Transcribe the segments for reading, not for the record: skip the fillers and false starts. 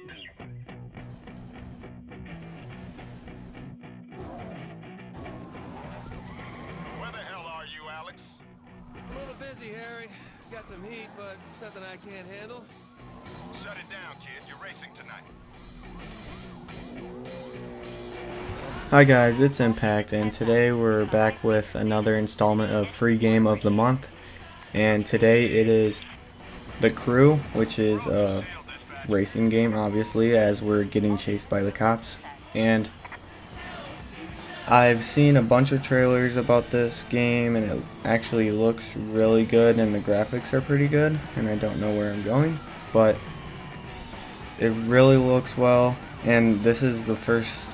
Where the hell are you, Alex? A little busy, Harry. Got some heat, but it's nothing I can't handle. Shut it down, kid. You're racing tonight. Hi guys, it's Impact, and today we're back with another installment of Free Game of the Month. And today it is The Crew, which is a racing game, obviously, as we're getting chased by the cops. And I've seen a bunch of trailers about this game, and it actually looks really good, and the graphics are pretty good. And I don't know where I'm going, but it really looks well. And this is the first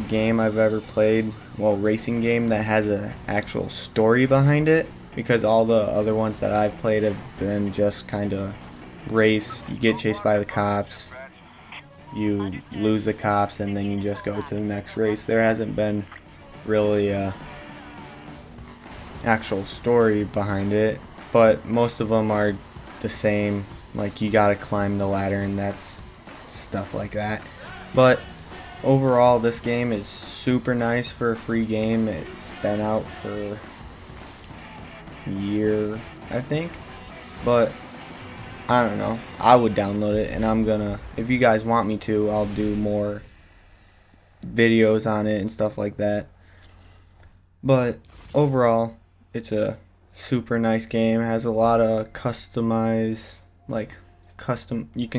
game I've ever played, well, racing game that has an actual story behind it, because all the other ones that I've played have been just kind of race. You get chased by the cops, you lose the cops, and then you just go to the next race. There hasn't been really a actual story behind it, but most of them are the same, like you gotta climb the ladder and that's stuff like that. But overall, this game is super nice for a free game. It's been out for a year, I think, but I don't know. I would download it, and I'm gonna, if you guys want me to, I'll do more videos on it and stuff like that. But overall, it's a super nice game. It has a lot of you can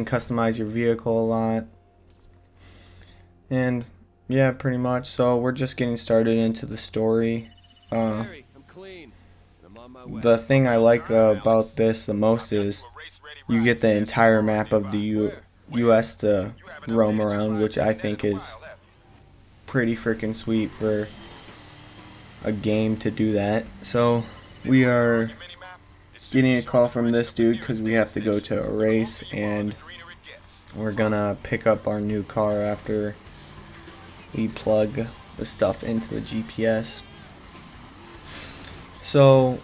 customize your vehicle a lot. And yeah, pretty much. So we're just getting started into the story. Harry, I'm clean. I'm on my way. The thing I like about this the most is you get the entire map of the US to roam around, which I think is pretty freaking sweet for a game to do that. So we are getting a call from this dude because we have to go to a race, and we're gonna pick up our new car after we plug the stuff into the GPS. So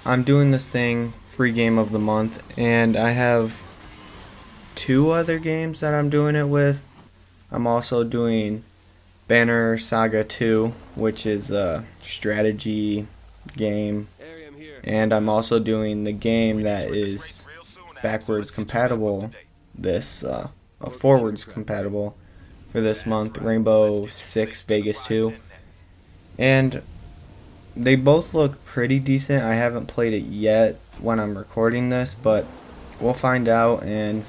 I'm doing this thing, Free Game of the Month, and I have 2 other games that I'm doing it with. I'm also doing Banner Saga 2, which is a strategy game, Harry, I'm here. and I'm also doing the game that is backwards compatible, forwards compatible for this month, Rainbow Six Vegas 2. And they both look pretty decent. I haven't played it yet when I'm recording this, but we'll find out, and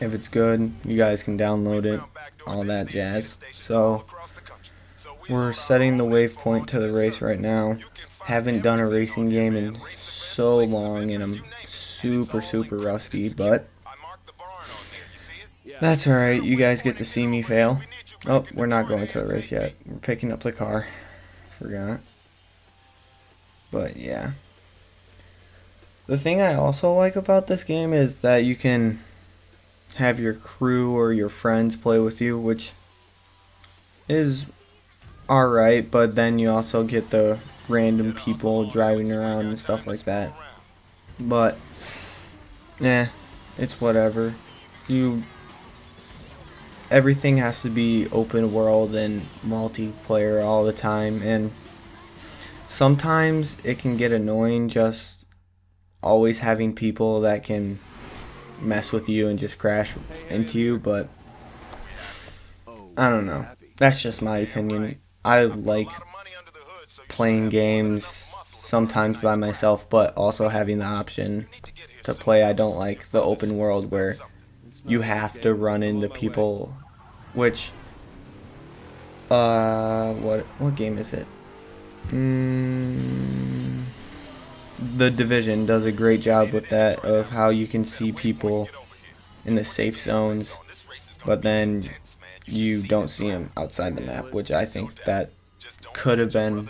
if it's good, you guys can download it, all that jazz. So we're setting the waypoint to the race right now. Haven't done a racing game in so long, and I'm super rusty, but that's alright. You guys get to see me fail. Oh, we're not going to the race yet. We're picking up the car. Forgot. But yeah. The thing I also like about this game is that you can have your crew or your friends play with you, which is alright, but then you also get the random people driving around and stuff like that. But it's whatever. Everything has to be open world and multiplayer all the time, and sometimes it can get annoying just always having people that can mess with you and just crash into you, but I don't know. That's just my opinion. I like playing games sometimes by myself, but also having the option to play. I don't like the open world where you have to run into people, which what game is it? The Division does a great job with that, of how you can see people in the safe zones, but then you don't see them outside the map, which I think that could have been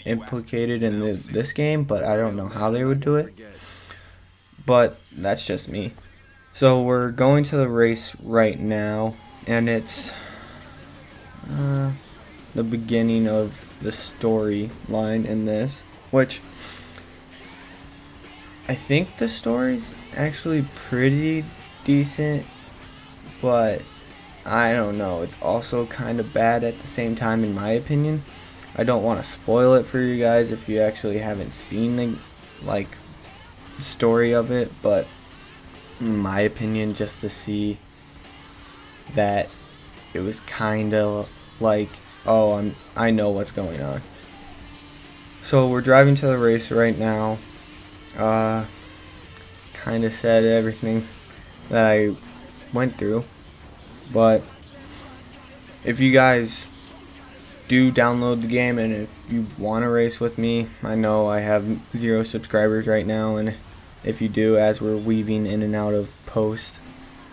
implicated in this game, but I don't know how they would do it. But that's just me. So we're going to the race right now, and it's the beginning of the storyline in this, which I think the story's actually pretty decent but I don't know, it's also kind of bad at the same time in my opinion. I don't want to spoil it for you guys if you actually haven't seen the story of it, but in my opinion, just to see that it was kind of like, oh, I know what's going on. So we're driving to the race right now. Kind of said everything that I went through, but if you guys do download the game and if you want to race with me, I know I have 0 subscribers right now, and if you do, as we're weaving in and out of post,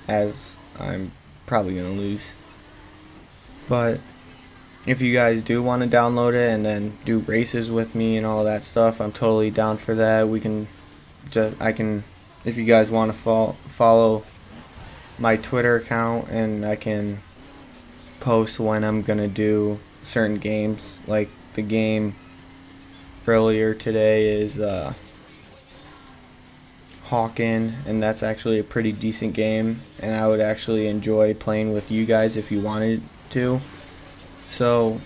as I'm probably gonna lose, but if you guys do want to download it and then do races with me and all that stuff, I'm totally down for that. If you guys want to follow my Twitter account, and I can post when I'm gonna do certain games. Like the game earlier today is Hawken, and that's actually a pretty decent game, and I would actually enjoy playing with you guys if you wanted to. So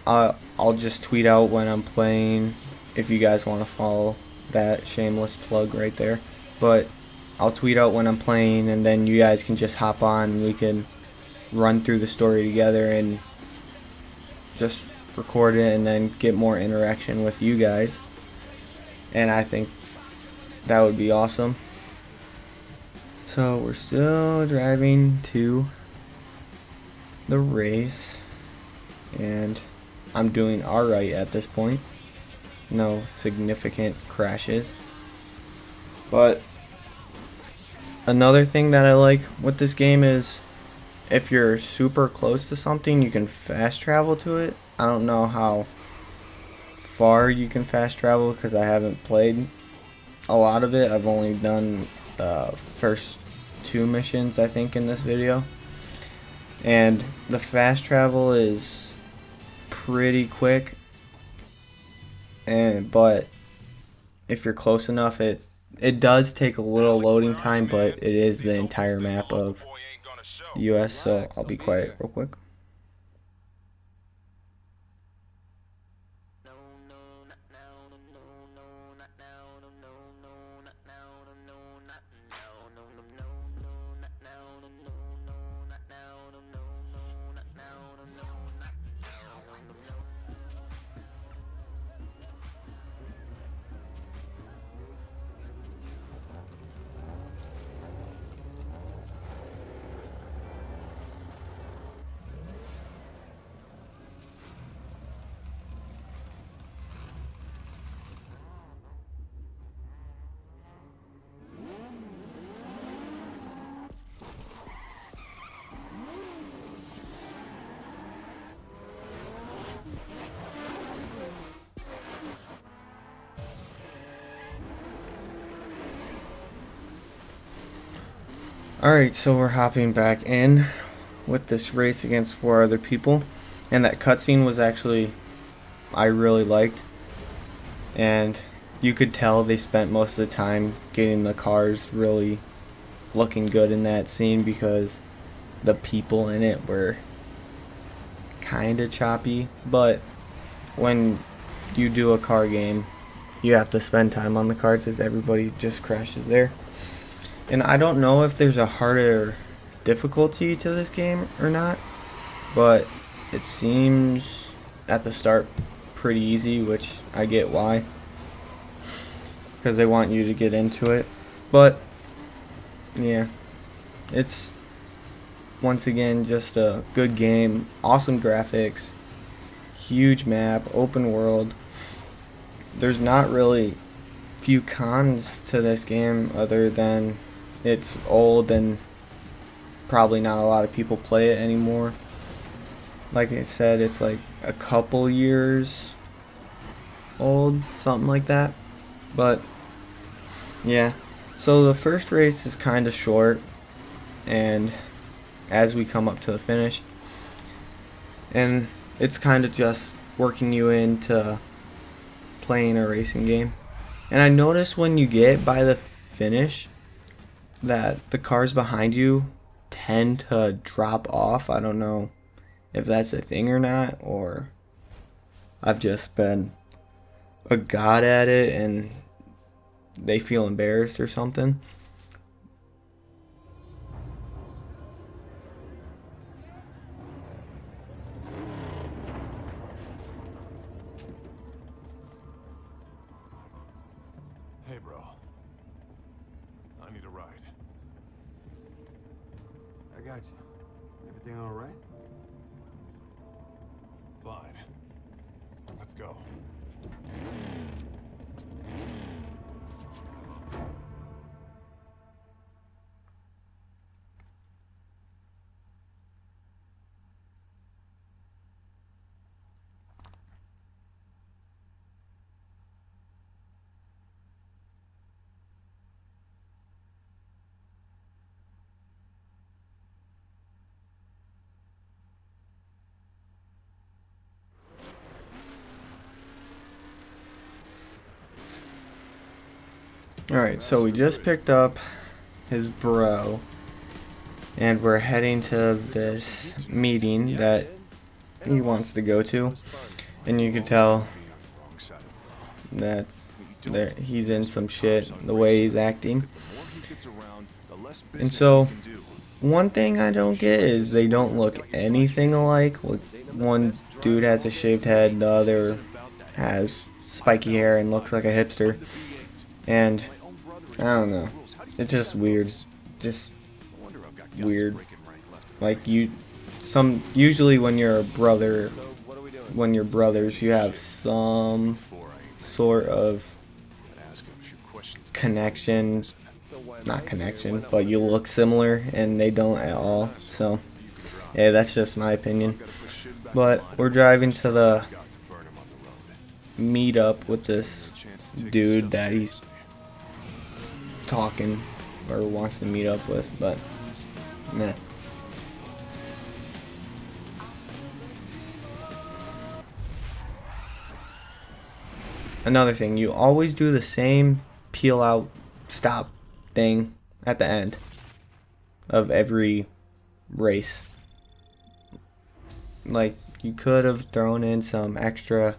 I'll just tweet out when I'm playing if you guys want to follow that. Shameless plug right there. But I'll tweet out when I'm playing, and then you guys can just hop on and we can run through the story together and just record it and then get more interaction with you guys. And I think that would be awesome. So we're still driving to the race, and I'm doing alright at this point. No significant crashes. But another thing that I like with this game is if you're super close to something, you can fast travel to it. I don't know how far you can fast travel because I haven't played a lot of it. I've only done the first 2 missions, I think, in this video. And the fast travel is pretty quick, but if you're close enough, it does take a little loading time, but it is the entire map of the US. So I'll be quiet real quick. Alright, so we're hopping back in with this race against 4 other people, and that cutscene was actually, I really liked, and you could tell they spent most of the time getting the cars really looking good in that scene because the people in it were kinda choppy. But when you do a car game, you have to spend time on the cars as everybody just crashes there. And I don't know if there's a harder difficulty to this game or not, but it seems at the start pretty easy, which I get why, because they want you to get into it. But yeah, it's once again just a good game, awesome graphics, huge map, open world. There's not really few cons to this game other than it's old and probably not a lot of people play it anymore. Like I said, it's like a couple years old, something like that. But yeah, so the first race is kind of short, and as we come up to the finish, and it's kind of just working you into playing a racing game. And I noticed when you get by the finish that the cars behind you tend to drop off. I don't know if that's a thing or not, or I've just been a god at it and they feel embarrassed or something. Hey, bro. I need a ride. I got you. Everything all right? Fine. Let's go. Alright, so we just picked up his bro, and we're heading to this meeting that he wants to go to, and you can tell that's there, he's in some shit, the way he's acting. And so, one thing I don't get is they don't look anything alike. One dude has a shaved head, the other has spiky hair and looks like a hipster. And I don't know, it's just weird, just weird. Like usually when you're a brother, when you're brothers, you have some sort of connection, not connection, but you look similar, and they don't at all. So yeah, that's just my opinion. But we're driving to the meetup with this dude that he's talking or wants to meet up with, but meh. Another thing, you always do the same peel out stop thing at the end of every race. Like, you could have thrown in some extra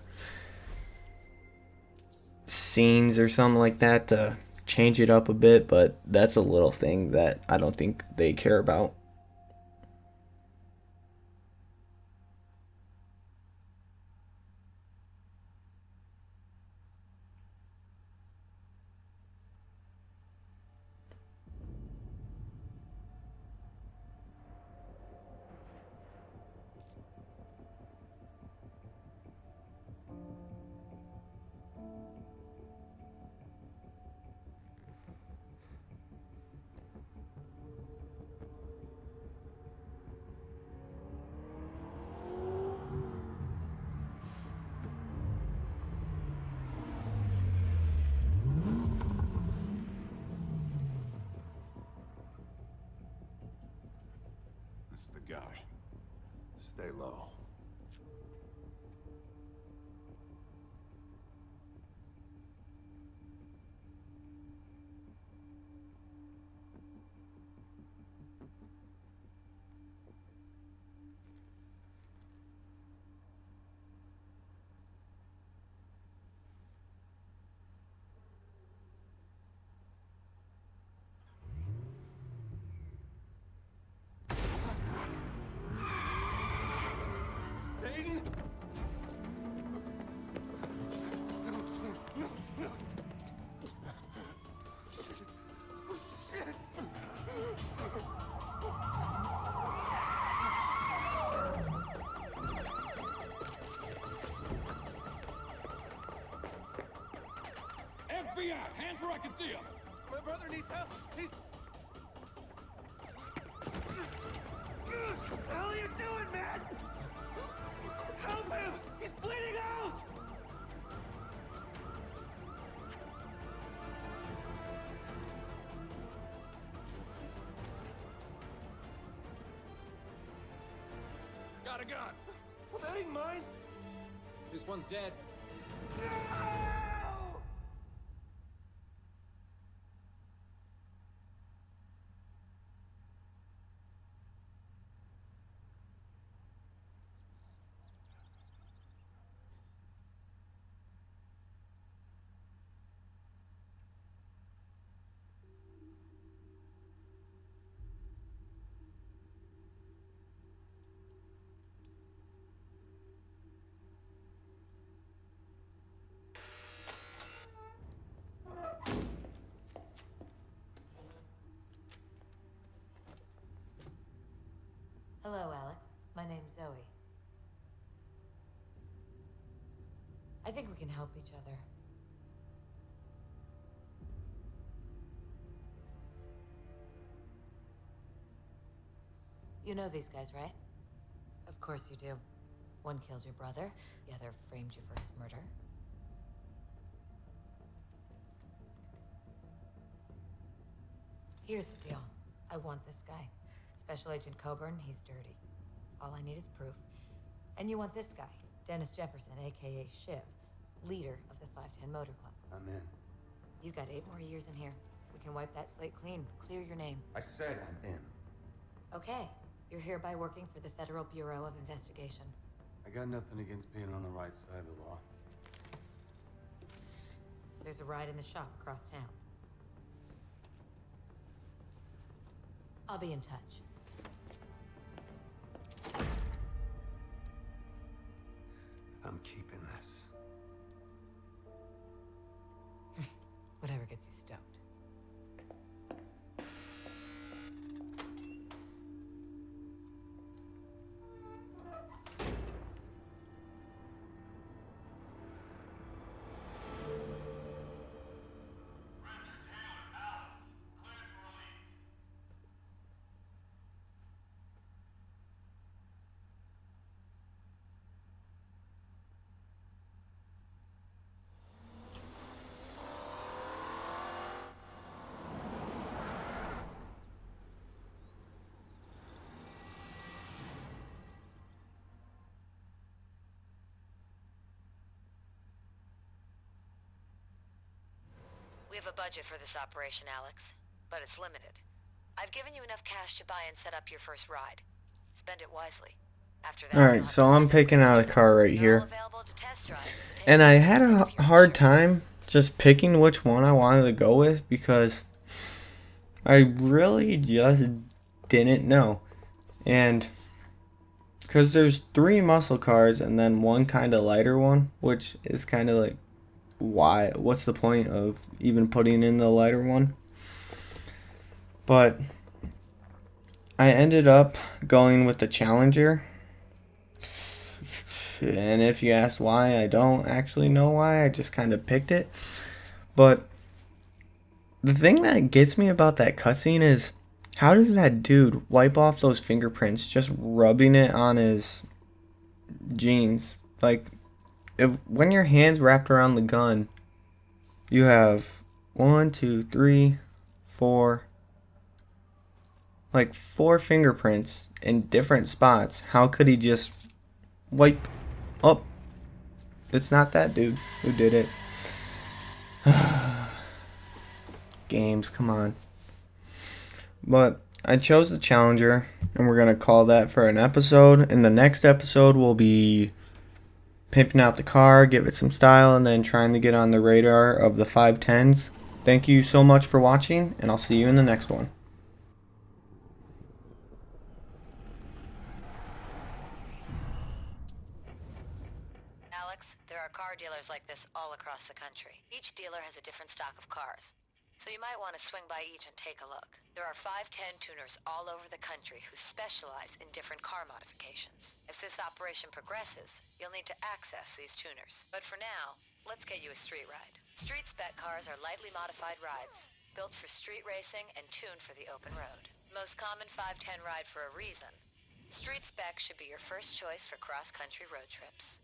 scenes or something like that to change it up a bit, but that's a little thing that I don't think they care about. This is the guy. Stay low. FBI! Hands where I can see him! My brother needs help. He's... What the hell are you doing, man? Help him! He's bleeding out! Got a gun! Well, that ain't mine. This one's dead. No! Hello, Alex. My name's Zoe. I think we can help each other. You know these guys, right? Of course you do. One killed your brother, the other framed you for his murder. Here's the deal. I want this guy. Special Agent Coburn, he's dirty. All I need is proof. And you want this guy, Dennis Jefferson, aka Shiv, leader of the 510 Motor Club. I'm in. You've got 8 more years in here. We can wipe that slate clean, clear your name. I said I'm in. Okay. You're hereby working for the Federal Bureau of Investigation. I got nothing against being on the right side of the law. There's a ride in the shop across town. I'll be in touch. I'm keeping this. Whatever gets you stoked. We have a budget for this operation, Alex, but it's limited. I've given you enough cash to buy and set up your first ride. Spend it wisely. After that, Alright, so I'm picking out a car right they're all here. available to test drive, so take And I your had time a if you're hard interested. time just picking which one I wanted to go with because I really just didn't know. And because there's 3 muscle cars and then one kind of lighter one, which is kind of like, what's the point of even putting in the lighter one? But I ended up going with the Challenger. And if you ask why, I don't actually know why. I just kind of picked it. But the thing that gets me about that cutscene is, how does that dude wipe off those fingerprints just rubbing it on his jeans? Like, when your hand's wrapped around the gun, you have 1, 2, 3, 4, like 4 fingerprints in different spots. How could he just wipe up? It's not that dude who did it. Games, come on. But I chose the Challenger, and we're gonna call that for an episode. In the next episode, we'll be pimping out the car, give it some style, and then trying to get on the radar of the 510s. Thank you so much for watching, and I'll see you in the next one. Alex, there are car dealers like this all across the country. Each dealer has a different stock of cars, so you might want to swing by each and take a look. There are 510 tuners all over the country who specialize in different car modifications. As this operation progresses, you'll need to access these tuners. But for now, let's get you a street ride. Street spec cars are lightly modified rides, built for street racing and tuned for the open road. Most common 510 ride for a reason. Street spec should be your first choice for cross-country road trips.